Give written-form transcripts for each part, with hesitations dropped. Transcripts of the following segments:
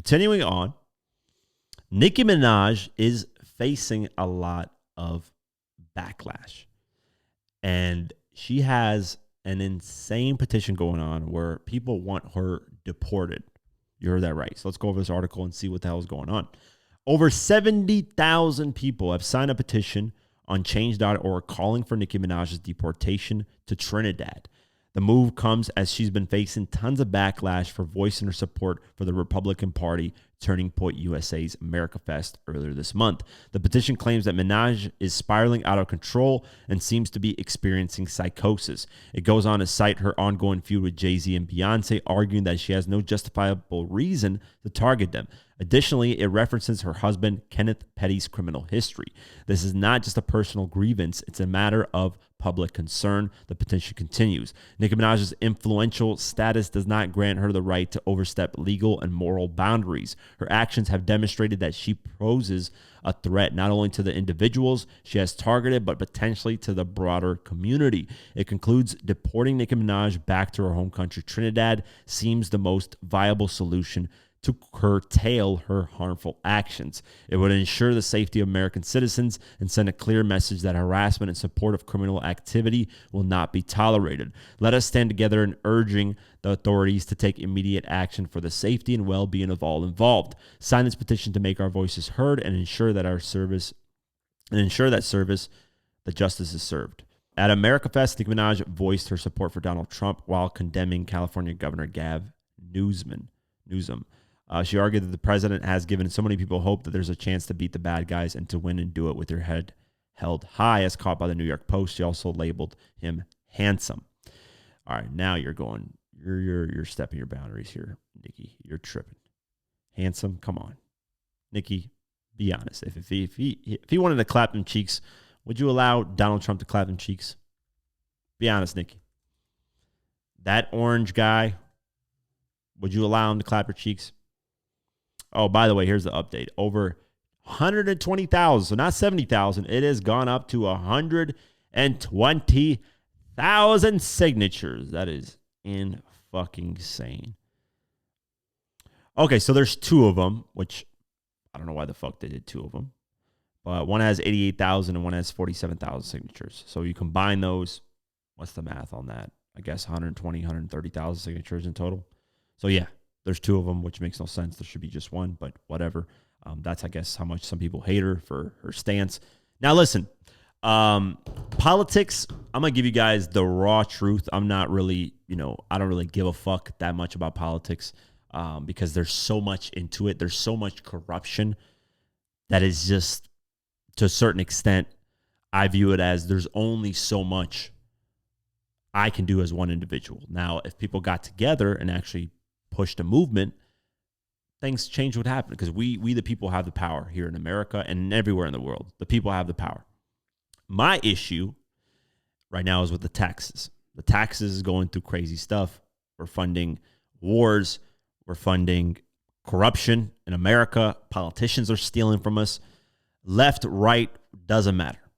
Continuing on, Nicki Minaj is facing a lot of backlash. And she has an insane petition going on where people want her deported. You heard that right. So let's go over this article and see what the hell is going on. Over 70,000 people have signed a petition on change.org calling for Nicki Minaj's deportation to Trinidad. The move comes as she's been facing tons of backlash for voicing her support for the Republican Party Turning Point USA's AmericaFest earlier this month. The petition claims that Minaj is spiraling out of control and seems to be experiencing psychosis. It goes on to cite her ongoing feud with Jay-Z and Beyonce, arguing that she has no justifiable reason to target them. Additionally, it references her husband, Kenneth Petty's criminal history. This is not just a personal grievance, it's a matter of public concern. The petition continues. Nicki Minaj's influential status does not grant her the right to overstep legal and moral boundaries. Her actions have demonstrated that she poses a threat not only to the individuals she has targeted, but potentially to the broader community. It concludes deporting Nicki Minaj back to her home country, Trinidad, seems the most viable solution to curtail her harmful actions. It would ensure the safety of American citizens and send a clear message that harassment and support of criminal activity will not be tolerated. Let us stand together in urging the authorities to take immediate action for the safety and well-being of all involved. Sign this petition to make our voices heard and ensure that the justice is served. At AmericaFest, Nicki Minaj voiced her support for Donald Trump while condemning California Governor Gavin Newsom. She argued that the president has given so many people hope that there's a chance to beat the bad guys and to win and do it with your head held high, as caught by the New York Post. She also labeled him handsome. All right, now you're stepping your boundaries here, Nicki. You're tripping. Handsome, come on, Nicki. Be honest. If he wanted to clap them cheeks, would you allow Donald Trump to clap them cheeks? Be honest, Nicki. That orange guy, would you allow him to clap your cheeks? Oh, by the way, here's the update. Over 120,000, so not 70,000. It has gone up to 120,000 signatures. That is insane. Okay, so there's two of them, which I don't know why the fuck they did two of them. But one has 88,000 and one has 47,000 signatures. So you combine those, what's the math on that? I guess 120, 130,000 signatures in total. So yeah. There's two of them, which makes no sense. There should be just one, but whatever. That's, I guess, how much some people hate her for her stance. Now, listen, politics, I'm going to give you guys the raw truth. I'm not really, I don't really give a fuck that much about politics because there's so much into it. There's so much corruption that is just, to a certain extent, I view it as there's only so much I can do as one individual. Now, if people got together and actually pushed a movement, things change would happen because we the people have the power here in America and everywhere in the world. The people have the power. My issue right now is with the taxes. The taxes is going through crazy stuff. We're funding wars. We're funding corruption in America. Politicians are stealing from us. Left, right, doesn't matter.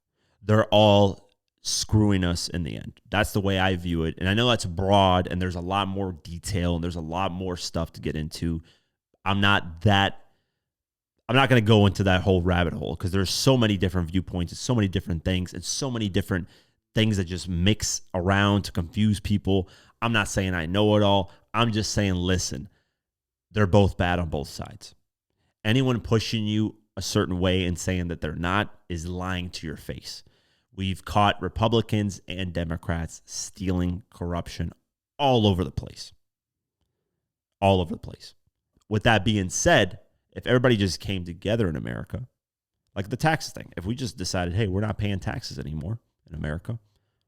They're all screwing us in the end. That's the way I view it. And I know that's broad and there's a lot more detail and there's a lot more stuff to get into. I'm not going to go into that whole rabbit hole because there's so many different viewpoints and so many different things and so many different things that just mix around to confuse people. I'm not saying I know it all. I'm just saying, listen, they're both bad on both sides. Anyone pushing you a certain way and saying that they're not is lying to your face. We've caught Republicans and Democrats stealing corruption all over the place. All over the place. With that being said, if everybody just came together in America, like the taxes thing, if we just decided, hey, we're not paying taxes anymore in America,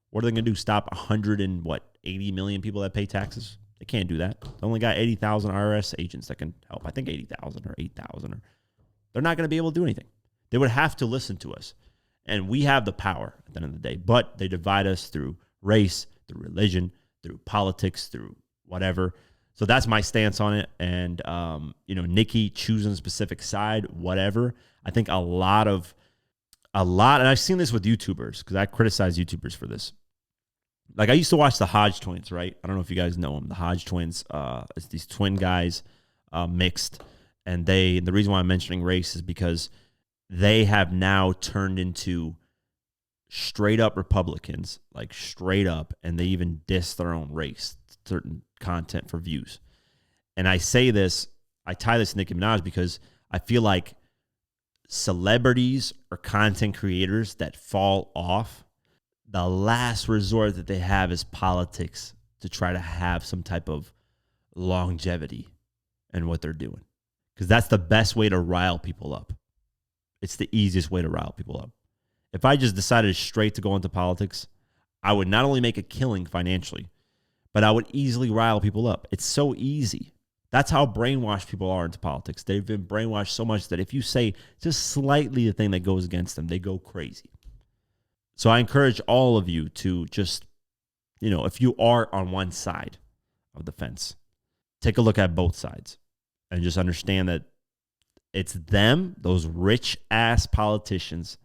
what are they going to do? Stop 80 million people that pay taxes? They can't do that. They only got 80,000 IRS agents that can help. I think 80,000 or 8,000. They're not going to be able to do anything. They would have to listen to us. And we have the power at the end of the day, but they divide us through race, through religion, through politics, through whatever. So that's my stance on it. And, Nicki choosing a specific side, whatever. I think a lot, and I've seen this with YouTubers because I criticize YouTubers for this. Like I used to watch the Hodge twins, right? I don't know if you guys know them. The Hodge twins, it's these twin guys mixed. And the reason why I'm mentioning race is because they have now turned into straight up Republicans, like straight up, and they even diss their own race, certain content for views. And I say this, I tie this to Nicki Minaj because I feel like celebrities or content creators that fall off, the last resort that they have is politics to try to have some type of longevity in what they're doing. Because that's the best way to rile people up. It's the easiest way to rile people up. If I just decided straight to go into politics, I would not only make a killing financially, but I would easily rile people up. It's so easy. That's how brainwashed people are into politics. They've been brainwashed so much that if you say just slightly the thing that goes against them, they go crazy. So I encourage all of you to just, if you are on one side of the fence, take a look at both sides and just understand that it's them, those rich ass politicians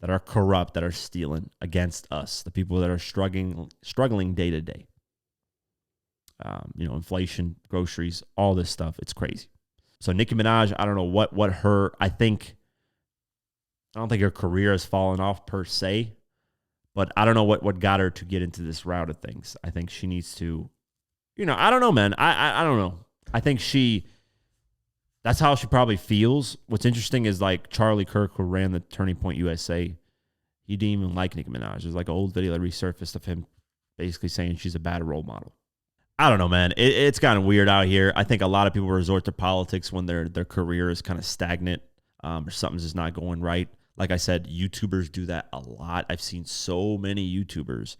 that are corrupt, that are stealing against us, the people that are struggling day to day. Inflation, groceries, all this stuff. It's crazy. So Nicki Minaj, I don't know what her, I don't think her career has fallen off per se, but I don't know what got her to get into this route of things. I think she needs to, I don't know, man. I don't know. I think that's how she probably feels. What's interesting is like Charlie Kirk, who ran the Turning Point USA, he didn't even like Nicki Minaj. There's like an old video that resurfaced of him basically saying she's a bad role model. I don't know, man. It's kind of weird out here. I think a lot of people resort to politics when their career is kind of stagnant or something's just not going right. Like I said, YouTubers do that a lot. I've seen so many YouTubers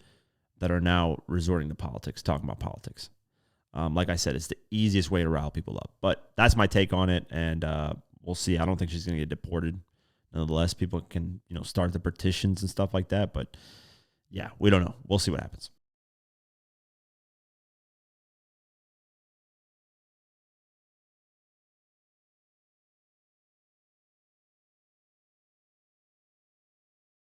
that are now resorting to politics, talking about politics. Like I said, it's the easiest way to rile people up. But that's my take on it, and we'll see. I don't think she's going to get deported. Nonetheless, people can start the petitions and stuff like that. But, yeah, we don't know. We'll see what happens.